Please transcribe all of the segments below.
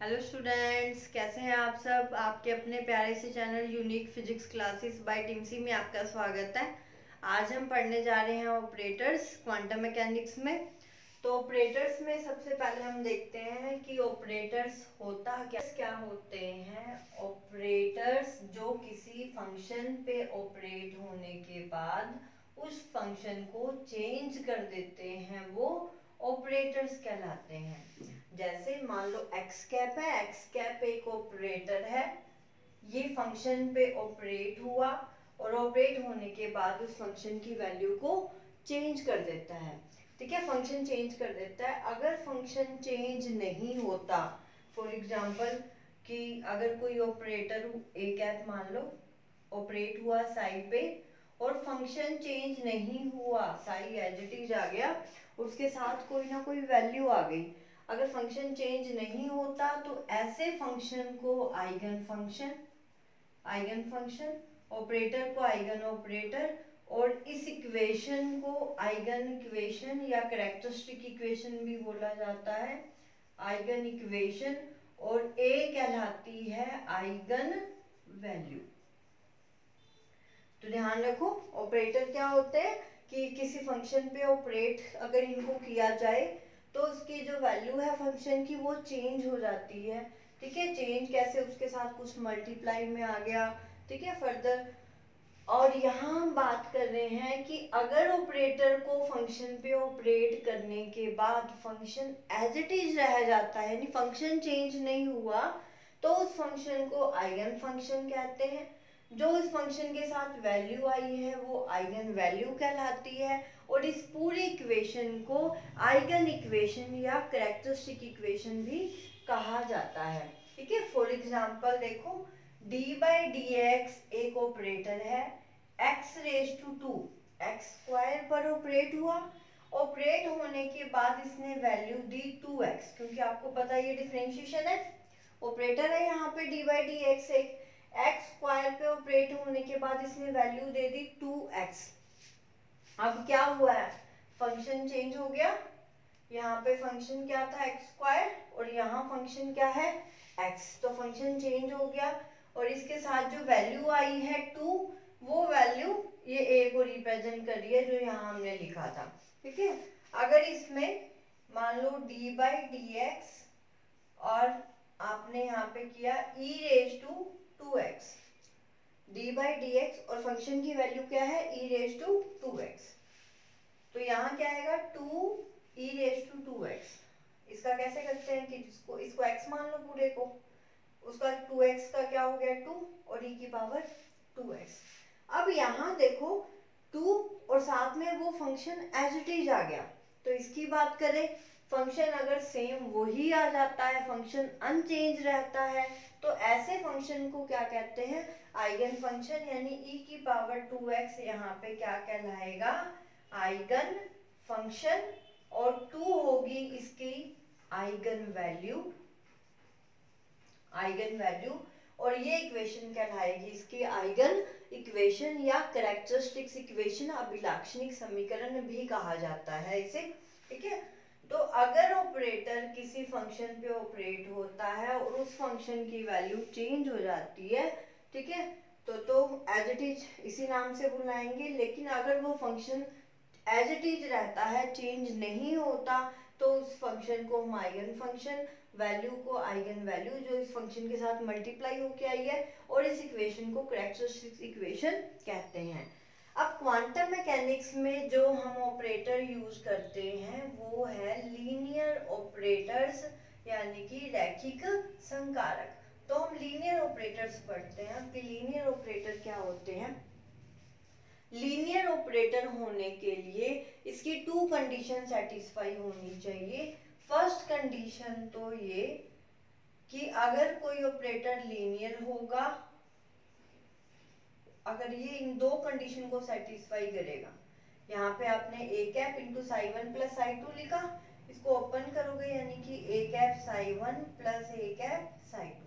Hello students, कैसे हैं आप सब। आपके अपने प्यारे से channel unique physics classes by टिमसी में आपका स्वागत है। आज हम पढ़ने जा रहे हैं ऑपरेटर्स क्वांटम मैकेनिक्स में। तो ऑपरेटर्स में सबसे पहले हम देखते हैं कि ऑपरेटर्स होता क्या होते हैं। ऑपरेटर्स जो किसी फंक्शन पे ऑपरेट होने के बाद उस फंक्शन को चेंज कर देते हैं, वो ऑपरेटर्स कहलाते हैं। जैसे मान लो एक्स कैप है, एक्स कैप एक ऑपरेटर है। ये फंक्शन पे ऑपरेट हुआ और ऑपरेट होने के बाद उस फंक्शन की वैल्यू को चेंज कर देता है। ठीक है, फंक्शन चेंज कर देता है। अगर फंक्शन चेंज नहीं होता, फॉर एग्जांपल कि अगर कोई ऑपरेटर ए कैप मान लो ऑपरेट हुआ साई पे और फंक्शन चेंज नहीं हुआ, साई एज इट इज आ गया, उसके साथ कोई ना कोई वैल्यू आ गई। अगर फंक्शन चेंज नहीं होता तो ऐसे फंक्शन को आइगन फंक्शन, ऑपरेटर को आइगन ऑपरेटर, और इस इक्वेशन को आइगन इक्वेशन या कैरेक्टरिस्टिक इक्वेशन भी बोला जाता है, आइगन इक्वेशन। और ए कहलाती है आइगन वैल्यू। तो ध्यान रखो, ऑपरेटर क्या होते हैं कि किसी फंक्शन पे ऑपरेट अगर इनको किया जाए तो उसकी जो वैल्यू है फंक्शन की वो चेंज हो जाती है। ठीक है, चेंज कैसे, उसके साथ कुछ मल्टीप्लाई में आ गया। ठीक है, फर्दर। और यहाँ हम बात कर रहे हैं कि अगर ऑपरेटर को फंक्शन पे ऑपरेट करने के बाद फंक्शन एज इट इज रह जाता है, यानी फंक्शन चेंज नहीं हुआ, तो उस फंक्शन को आइगन फंक्शन कहते हैं। जो इस फंक्शन के साथ वैल्यू आई है वो आइगन वैल्यू कहलाती है। और इस पूरी इक्वेशन को आइगन इक्वेशन या कैरेक्टरिस्टिक इक्वेशन भी कहा जाता है। ठीक है, फॉर एग्जांपल देखो, डी बाई डी एक्स एक ऑपरेटर है, X raise to two, X square पर ऑपरेट हुआ। ऑपरेट होने के बाद इसने वैल्यू दी 2x, क्योंकि आपको पता है ये डिफरेंशिएशन है, ऑपरेटर है यहाँ पे डी बाई डी एक्स। एक एक्स स्क्वायर पे ऑपरेट होने के बाद इसने वैल्यू दे दी 2x। अब क्या हुआ है, फंक्शन चेंज हो गया। यहाँ पे फंक्शन क्या था, एक्स स्क्वायर, और यहाँ फंक्शन क्या है, x। तो फंक्शन चेंज हो गया और इसके साथ जो वैल्यू आई है 2, वो वैल्यू ये a को रिप्रेजेंट कर रही है जो यहाँ हमने लिखा था। ठीक है, अगर इसमें मान लो d बाई डी एक्स और आपने यहाँ पे किया e raise to 2x, d by D X और फंक्शन की वैल्यू क्या है e रेज टू 2x। तो यहाँ क्या आएगा 2 e रेज टू 2x। इसका कैसे करते हैं कि इसको x मान लो पूरे को, उसका 2x का क्या हो गया 2 और e की पावर 2x। अब यहाँ देखो 2 और साथ में वो फंक्शन एज इट इज आ गया। तो इसकी बात करें, फंक्शन अगर सेम वही आ जाता है, फंक्शन अनचेंज रहता है, तो ऐसे फंक्शन को क्या कहते हैं, आइगन फंक्शन। यानी e की पावर 2x यहाँ पे क्या कहलाएगा, आइगन फंक्शन, और 2 होगी इसकी आइगन वैल्यू, और ये इक्वेशन कहलाएगी इसकी आइगन इक्वेशन या कैरेक्टरिस्टिक्स इक्वेशन, अभिलाक्षणिक समीकरण भी कहा जाता है इसे। ठीक है, तो अगर ऑपरेटर किसी फंक्शन पे ऑपरेट होता है और उस फंक्शन की वैल्यू चेंज हो जाती है, ठीक है, तो एज इट इज इसी नाम से बुलाएंगे। लेकिन अगर वो फंक्शन एज इट इज रहता है, चेंज नहीं होता, तो उस फंक्शन को हम आइगन फंक्शन, वैल्यू को आइगन वैल्यू जो इस फंक्शन के साथ मल्टीप्लाई होके आई है, और इस इक्वेशन को कैरेक्टरिस्टिक इक्वेशन कहते हैं। अब क्वांटम मैकेनिक्स में जो हम ऑपरेटर यूज करते हैं वो है लीनियर ऑपरेटर्स, यानी कि रैखिक संकारक। तो हम लीनियर ऑपरेटर्स पढ़ते हैं कि लीनियर ऑपरेटर क्या होते हैं। लीनियर ऑपरेटर होने के लिए इसकी 2 कंडीशन सेटिस्फाई होनी चाहिए। फर्स्ट कंडीशन तो ये कि अगर कोई ऑपरेटर लीनियर होगा, अगर ये इन 2 कंडीशन को सेटिस्फाई करेगा, यहाँ पे आपने a cap into psi one plus psi to लिखा, इसको ओपन करोगे यानी कि a cap psi one plus a cap Sai to.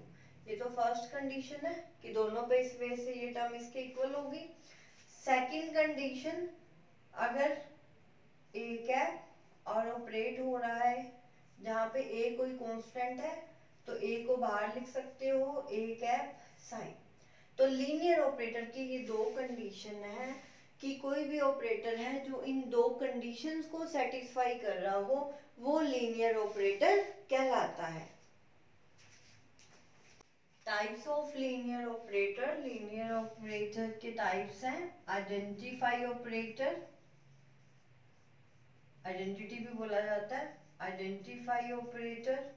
ये तो फर्स्ट कंडीशन है कि दोनों पे इस वे से ये टर्म इसके इक्वल होगी। सेकंड कंडीशन, अगर a कैप और ऑपरेट हो रहा है जहाँ पे a कोई कांस्टेंट है, तो ए को बाहर लिख सकते हो, ए कैप साई। तो लीनियर ऑपरेटर की ये दो कंडीशन है कि कोई भी ऑपरेटर है जो इन दो कंडीशंस को सेटिस्फाई कर रहा हो वो लीनियर ऑपरेटर कहलाता है। Types of linear operator, linear operator के टाइप्स हैं आइडेंटिफाई ऑपरेटर, आइडेंटिटी भी बोला जाता है, आइडेंटिफाई ऑपरेटर,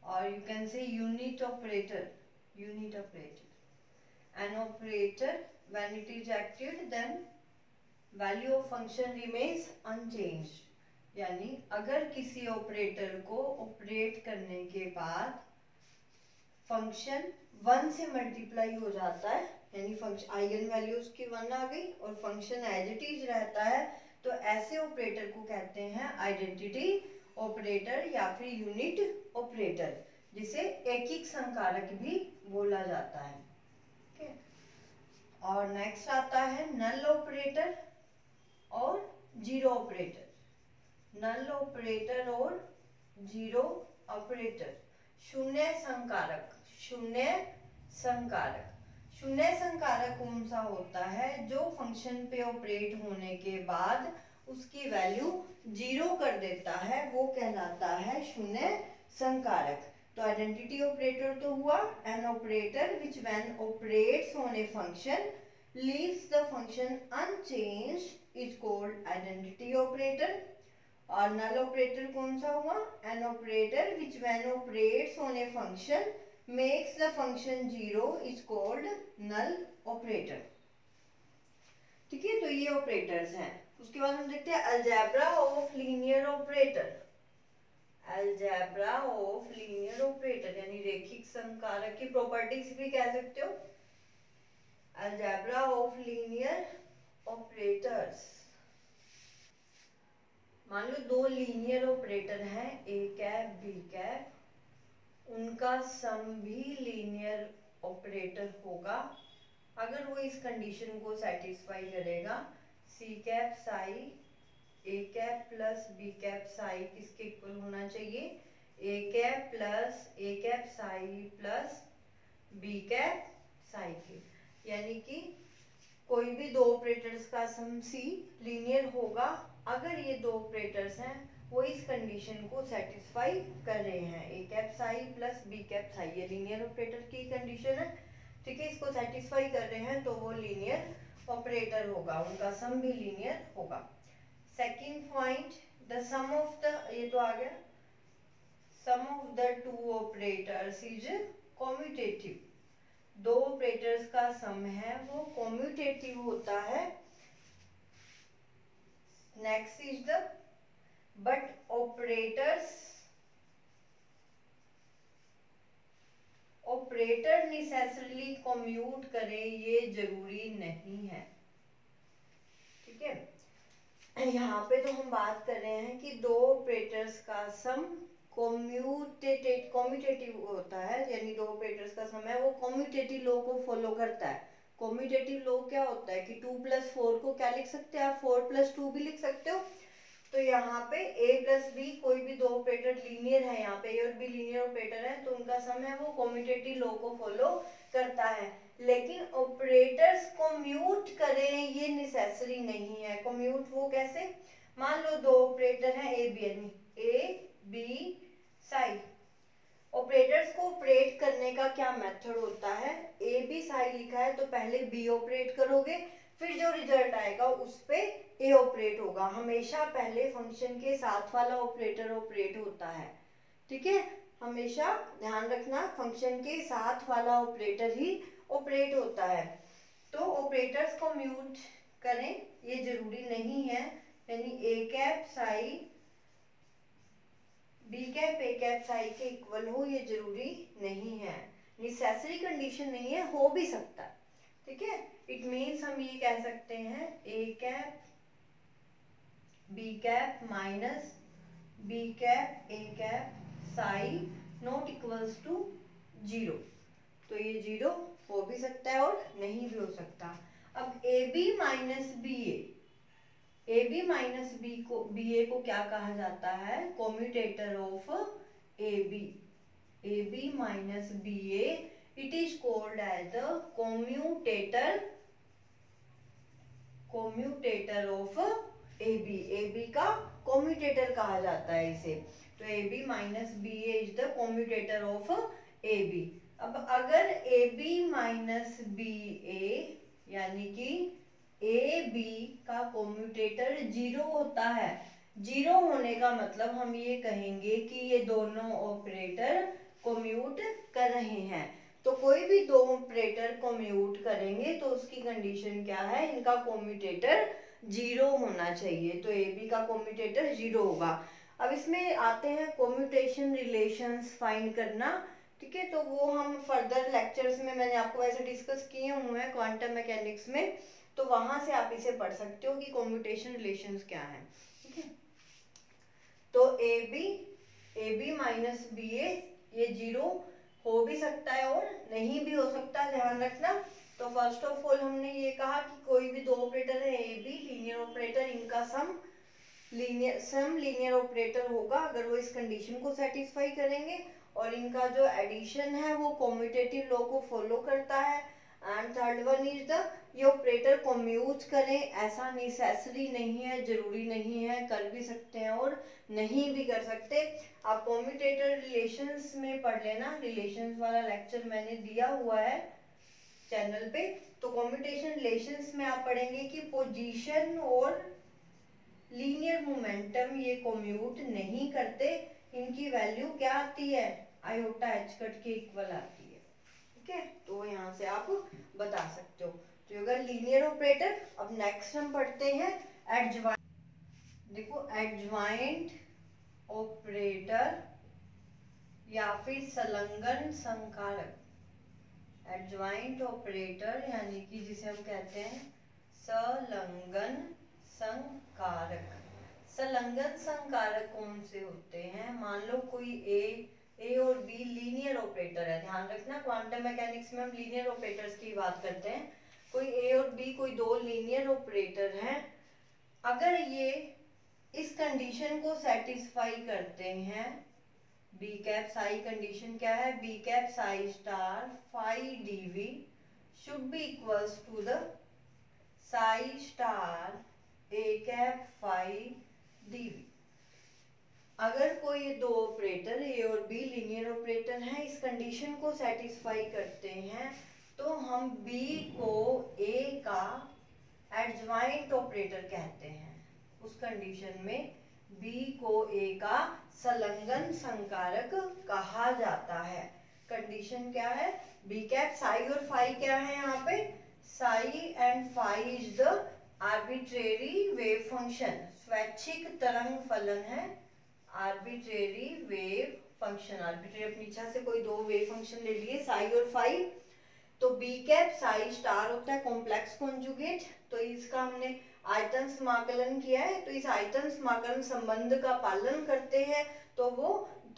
और you can say unit operator, unit operator. An operator when it is acted then value of function remains unchanged, यानी अगर किसी ऑपरेटर को ऑपरेट करने के बाद फंक्शन 1 से मल्टीप्लाई हो जाता है, यानी फंक्शन आइगन वैल्यूज की 1 आ गई और फंक्शन एज इट इज रहता है, तो ऐसे ऑपरेटर को कहते हैं आइडेंटिटी ऑपरेटर या फिर यूनिट ऑपरेटर, जिसे एकीक संकारक भी बोला जाता है। और नेक्स्ट आता है नल ऑपरेटर और जीरो ऑपरेटर, नल ऑपरेटर और जीरो ऑपरेटर। शून्य संकारक, शून्य संकारक, शून्य संकारक कौन सा होता है? जो फंक्शन पे ऑपरेट होने के बाद उसकी वैल्यू जीरो कर देता है, वो कहलाता है शून्य संकारक। तो आइडेंटिटी ऑपरेटर तो हुआ an operator which when operates on a function leaves the function unchanged is called identity operator। और null operator कौन सा हुआ? an operator which when operates on a function makes the function zero is called null operator। ठीक है, तो ये operators हैं। उसके बाद हम देखते हैं algebra of linear operator, algebra of linear operator यानी रेखिक संकारक की प्रॉपर्टीज भी कह सकते हो। अलजेब्रा ऑफ लीनियर ऑपरेटर्स, मान लो दो लीनियर ऑपरेटर हैं ए कैप बी कैप, उनका सम भी लीनियर ऑपरेटर होगा अगर वो इस कंडीशन को सेटिस्फाई करेगा। C cap psi A cap plus B cap psi किसके इक्वल होना चाहिए? A cap plus A cap psi plus B cap psi के, यानी कि कोई भी दो ऑपरेटर्स का सम सी लीनियर होगा अगर ये दो ऑपरेटर्स हैं वो इस कंडीशन को सेटिस्फाई कर रहे हैं। A cap psi plus B cap psi ये लीनियर ऑपरेटर की कंडीशन है, ठीक है, इसको सेटिस्फाई कर रहे हैं तो वो लीनियर ऑपरेटर होगा, उनका सम भी लीनियर होगा। Second point, the sum of the, ये तो आ गया, sum of the two operators is commutative, दो ऑपरेटर्स का सम है वो कॉम्यूटेटिव होता है। Next is the but operators, operator necessarily commute करें ये जरूरी नहीं है, ठीक है। यहाँ पे तो हम बात कर रहे हैं कि दो ऑपरेटर्स का सम कॉम्यूटेटिव होता है, यानी दो ऑपरेटर्स का सम है वो कॉम्यूटेटिव लॉ को फॉलो करता है। कॉम्यूटेटिव लॉ क्या होता है कि 2 + 4 को क्या लिख सकते हैं आप? 4 + 2 भी लिख सकते हो। तो यहाँ पे a + b कोई भी दो ऑपरेटर लीनियर है, यहाँ पे a और b लीनियर ऑपरेटर है तो उनका सम है वो कॉम्यूटेटिव लॉ को फॉलो करता है। लेकिन ऑपरेटर्स कम्यूट करें ये नेसेसरी नहीं है। कम्यूट वो कैसे? मान लो दो ऑपरेटर हैं ए बी, यानी ए बी साई, ऑपरेटर्स को ऑपरेट करने का क्या मेथड होता है? ए बी साई लिखा है तो पहले बी ऑपरेट करोगे, फिर जो रिजल्ट आएगा उस पे ए ऑपरेट होगा। हमेशा पहले फंक्शन के साथ वाला ऑपरेटर ऑपरेट होता है, ठीक है, हमेशा ध्यान रखना फंक्शन के साथ वाला ऑपरेटर ही ऑपरेट होता है। तो ऑपरेटर्स को म्यूट करें ये जरूरी नहीं है, यानी A cap psi B cap A cap psi के इक्वल हो ये जरूरी नहीं है, नेसेसरी कंडीशन नहीं है, हो भी सकता है, ठीक है। इट मीन्स हम ये कह सकते हैं A cap B cap minus B cap A cap psi not equals to 0, तो ये 0 हो भी सकता है और नहीं भी हो सकता। अब A B minus B A B minus B को बी ए को क्या कहा जाता है? Commutator of A B, A B minus B A, it is called as the commutator of A B. A B का कोम्यूटेटर कहा जाता है इसे। तो A B minus B A is the commutator of A B. अब अगर A B minus B A यानी कि ए बी का कोम्यूटेटर जीरो होता है, जीरो होने का मतलब हम ये कहेंगे कि ये दोनों ऑपरेटर कोम्यूट कर रहे हैं। तो कोई भी दो ऑपरेटर कोम्यूट करेंगे तो उसकी कंडीशन क्या है, इनका कोम्यूटेटर जीरो होना चाहिए। तो ए बी का कोम्यूटेटर जीरो होगा। अब इसमें आते हैं कोम्यूटेशन रिलेशंस फाइंड करना, ठीक है। तो वो हम फर्दर लेक्चर्स में मैंने आपको वैसे डिस्कस किए हुए हैं क्वांटम मैकेनिक्स में, तो वहां से आप इसे पढ़ सकते हो कि कोम्यूटेशन रिलेशंस क्या है, ठीक है। तो ए बी माइनस बी ए ये जीरो हो भी सकता है और नहीं भी हो सकता, ध्यान रखना। तो फर्स्ट ऑफ ऑल हमने ये कहा कि कोई भी दो ऑपरेटर है ए बी, लीनियर ऑपरेटर, इनका सम लीनियर ऑपरेटर होगा अगर वो इस कंडीशन को सेटिस्फाई करेंगे, और इनका जो एडिशन है वो कॉम्यूटेटिव लॉ को फॉलो करता है। And third one is the ये ऑपरेटर कॉम्यूट करें, ऐसा नेसेसरी नहीं है, जरूरी नहीं है, कर भी सकते हैं और नहीं भी कर सकते। आप कॉम्यूटेटर रिलेशंस में पढ़ लेना, रिलेशंस वाला लेक्चर मैंने दिया हुआ है चैनल पे। तो कॉम्यूटेशन रिलेशंस में आप पढ़ेंगे कि पोजीशन और लीनियर मोमेंटम ये कॉम्यूट नहीं करते, इनकी वैल्यू क्या आती है, आयोटा एच कट के इक्वल आती है, ठीक है। तो यहाँ से आप बता सकते हो। तो अगर लीनियर ऑपरेटर, अब नेक्स्ट हम पढ़ते हैं एडजॉइंट। देखो एडजॉइंट ऑपरेटर या फिर संलग्न संकारक। एडजॉइंट ऑपरेटर यानी कि जिसे हम कहते हैं संलग्न संकारक। संलग्न संकारक कौन से होते हैं, मान लो कोई ए और बी लीनियर ऑपरेटर है, ध्यान रखना क्वांटम मैकेनिक्स में हम लीनियर ऑपरेटर्स की बात करते हैं। कोई ए और बी कोई दो लीनियर ऑपरेटर हैं, अगर ये इस कंडीशन को सेटिस्फाई करते हैं, बी कैप साई कंडीशन क्या है, B cap psi star phi D V should be equals to the psi star A cap phi D V. अगर कोई ये दो ऑपरेटर ए और बी लीनियर ऑपरेटर हैं, इस कंडीशन को सेटिस्फाई करते हैं, तो हम बी को ए का एडजॉइंट ऑपरेटर कहते हैं। उस कंडीशन में बी को ए का संलग्न संकारक कहा जाता है। कंडीशन क्या है, बी कैप साई और फाई क्या है, यहाँ पे psi and phi is the arbitrary wave function, स्वैच्छिक तरंग फलन है। आर्बिट्रेरी वेव फंक्शन, आर्बिट्रेरी अपनी इच्छा से कोई दो वेव फंक्शन ले लिए साई और फाई। तो बी कैप साई स्टार होता है कॉम्प्लेक्स कॉन्जुगेट। तो इसका हमने आयतन समाकलन किया है, तो इस आयतन समाकलन संबंध का पालन करते हैं, तो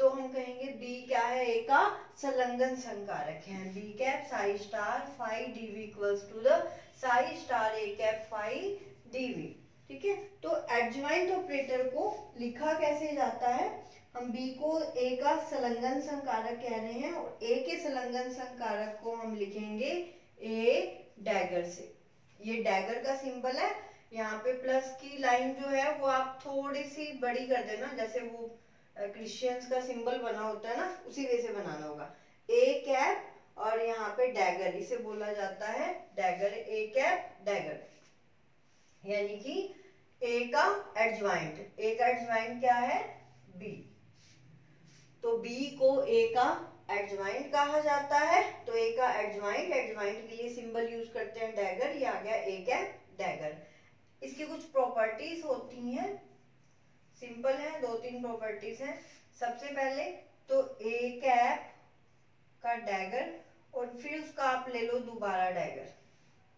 हम कहेंगे बी क्या है, ए का संलग्न संकारक है। B cap psi star phi DV equals to the psi star A cap phi D V, ठीक है। तो एडजॉइंट ऑपरेटर को लिखा कैसे जाता है, हम बी को ए का संलग्न संकारक कह रहे हैं और ए के संलग्न संकारक को हम लिखेंगे ए डैगर से। ये डैगर का सिंबल है, यहाँ पे प्लस की लाइन जो है वो आप थोड़ी सी बड़ी कर देना, जैसे वो क्रिश्चियंस का सिंबल बना होता है ना, उसी वे से बनाना होगा। ए कैप और यहाँ पे डैगर, इसे बोला जाता है डैगर, ए कैप डैगर, यानी कि ए का एडजॉइंट। ए का एडजॉइंट क्या है, बी। तो बी को ए का एडजॉइंट कहा जाता है। तो ए का एडजॉइंट, एडजॉइंट के लिए सिंबल यूज करते हैं डैगर, ये आ गया ए कैप डैगर। इसकी कुछ प्रॉपर्टीज होती हैं, सिंपल है, दो तीन प्रॉपर्टीज हैं। सबसे पहले तो ए कैप का डैगर और फिर उसका आप ले लो दोबारा डैगर,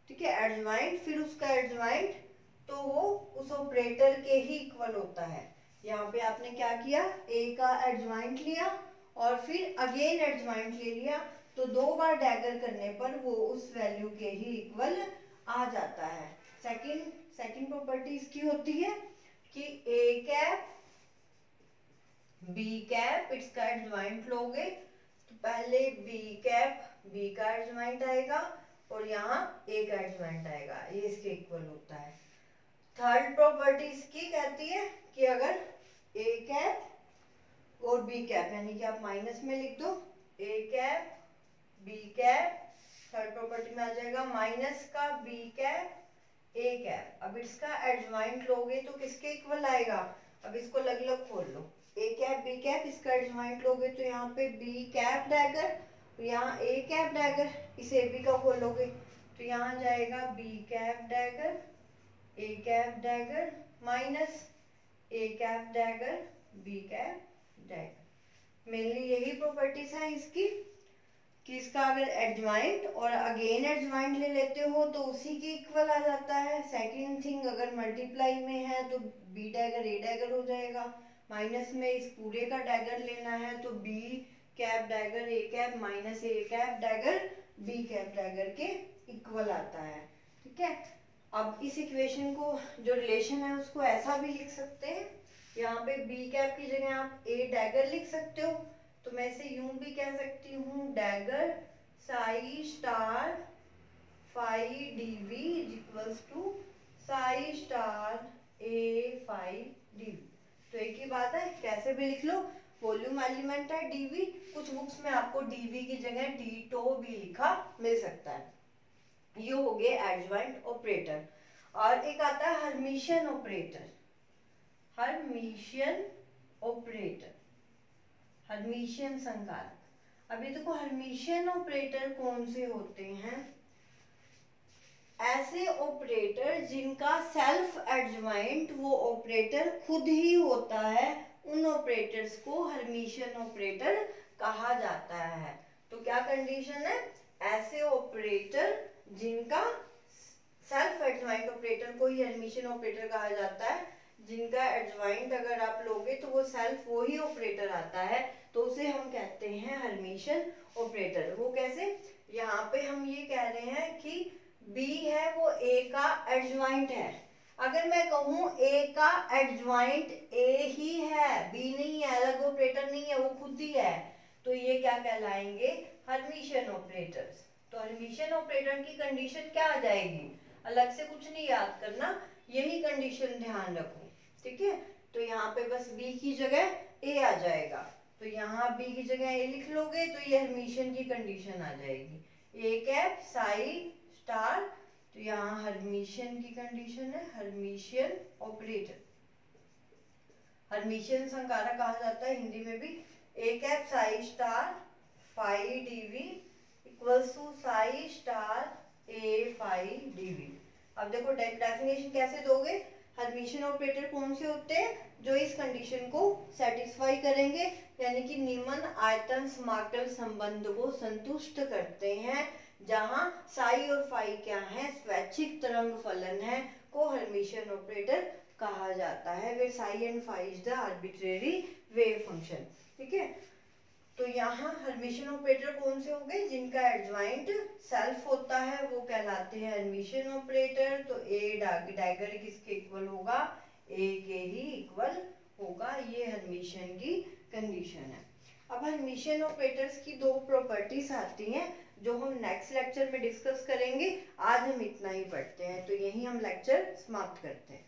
ठीक है, एडजॉइंट फिर उसका एडजॉइंट, तो वो उस ऑपरेटर के ही इक्वल होता है। यहाँ पे आपने क्या किया, ए का एडजॉइंट लिया और फिर अगेन एडजॉइंट ले लिया, तो दो बार डैगर करने पर वो उस वैल्यू के ही इक्वल आ जाता है। सेकंड प्रॉपर्टी इसकी होती है कि ए कैप बी कैप, इसका एडजॉइंट लोगे तो पहले बी कैप, बी का एडजॉइंट आएगा और यहाँ ए का एडजॉइंट आएगा, ये इसके इक्वल होता है। थर्ड प्रॉपर्टी इसकी कहती है कि अगर ए कैप और बी कैप, यानी कि आप माइनस में लिख दो A cap B cap, third property में आ जाएगा माइनस का बी कैप ए कैप। अब इसका एडजॉइंट लोगे तो किसके इक्वल आएगा, अब इसको अलग अलग खोल लो, ए कैप बी कैप, इसका एडजॉइंट लोगे तो यहाँ पे बी कैप डैगर, तो यहाँ ए कैप डैगर, इसे बी का खोलोगे तो यहाँ जाएगा B cap dagger A cap dagger minus A cap dagger B cap dagger. Mainly यही प्रॉपर्टीज है इसकी कि इसका अगर एडजॉइंट और अगेन एडजॉइंट ले लेते हो तो उसी के इक्वल आ जाता है। सेकंड थिंग, अगर मल्टीप्लाई में है तो बी डैगर ए डैगर हो जाएगा, माइनस में इस पूरे का डैगर लेना है तो B cap dagger A cap minus A cap dagger B cap dagger के इक्वल आता है। ठीक है, अब इस इक्वेशन को जो रिलेशन है उसको ऐसा भी लिख सकते हैं, यहाँ पे बी कैप की जगह आप ए डैगर लिख सकते हो, तो मैं इसे यूं भी कह सकती हूँ dagger psi star phi DV equals to psi star A phi D V. तो एक ही बात है, कैसे भी लिख लो, वॉल्यूम एलिमेंट है डीवी, कुछ बुक्स में आपको डीवी की जगह डी टो भी लिखा मिल सकता है। ये हो गए एडजॉइंट ऑपरेटर। और एक आता है Hermitian operator, Hermitian operator, Hermitian संकारक। अभी देखो हर्मिशियन ऑपरेटर कौन से होते हैं, ऐसे ऑपरेटर जिनका सेल्फ एडजॉइंट वो ऑपरेटर खुद ही होता है, उन ऑपरेटर्स को हर्मिशियन ऑपरेटर कहा जाता है। तो क्या कंडीशन है, ऐसे ऑपरेटर जिनका सेल्फ एडजॉइंट ऑपरेटर को ही हर्मिशियन ऑपरेटर कहा जाता है, जिनका एडजॉइंट अगर आप लोगे तो वो सेल्फ वो ही ऑपरेटर आता है, तो उसे हम कहते हैं हर्मिशियन ऑपरेटर। वो कैसे, यहाँ पे हम ये कह रहे हैं कि B है वो A का एडजॉइंट है, अगर मैं कहूँ A का एडजॉइंट A ही है, B नहीं है, अलग ऑपरेटर नहीं है, वो खुद ही है, तो ये क्या कहलाएंगे, हर्मिशियन ऑपरेटर्स। तो हर्मिशियन ऑपरेटर की कंडीशन क्या आ जाएगी, अलग से कुछ नहीं याद करना, यही कंडीशन ध्यान रखो। ठीक है, तो यहाँ पे बस B की जगह A आ जाएगा, तो यहाँ B की जगह A लिख लोगे तो ये हर्मिशियन की कंडीशन आ जाएगी, ए कैप साई स्टार, तो यहाँ हर्मिशियन की कंडीशन है, हर्मिशियन ऑपरेटर, हर्मिशियन संकारक कहा जाता है हिंदी में भी, A cap psi star phi DV equals to psi star A phi dV. अब देखो डेफिनेशन कैसे दोगे, हर्मिशियन ऑपरेटर कौन से होते हैं, जो इस कंडीशन को सेटिस्फाई करेंगे, यानी कि निम्न आयतन समाकल संबंध को संतुष्ट करते हैं, जहां साई और फाई क्या है, स्वैच्छिक तरंग फलन है, को हर्मिशियन ऑपरेटर कहा जाता है, where psi and phi is the arbitrary wave function. ठीक है, तो यहाँ हर्मिशियन ऑपरेटर कौन से हो गए, जिनका एडजॉइंट सेल्फ होता है वो कहलाते हैं हर्मिशियन ऑपरेटर। तो ए डैगर किसके इक्वल होगा, ए के ही इक्वल होगा, ये हर्मिशियन की कंडीशन है। अब हर्मिशियन ऑपरेटर्स की दो प्रॉपर्टीज आती हैं जो हम नेक्स्ट लेक्चर में डिस्कस करेंगे, आज हम इतना ही पढ़ते हैं, तो यही हम लेक्चर समाप्त करते हैं।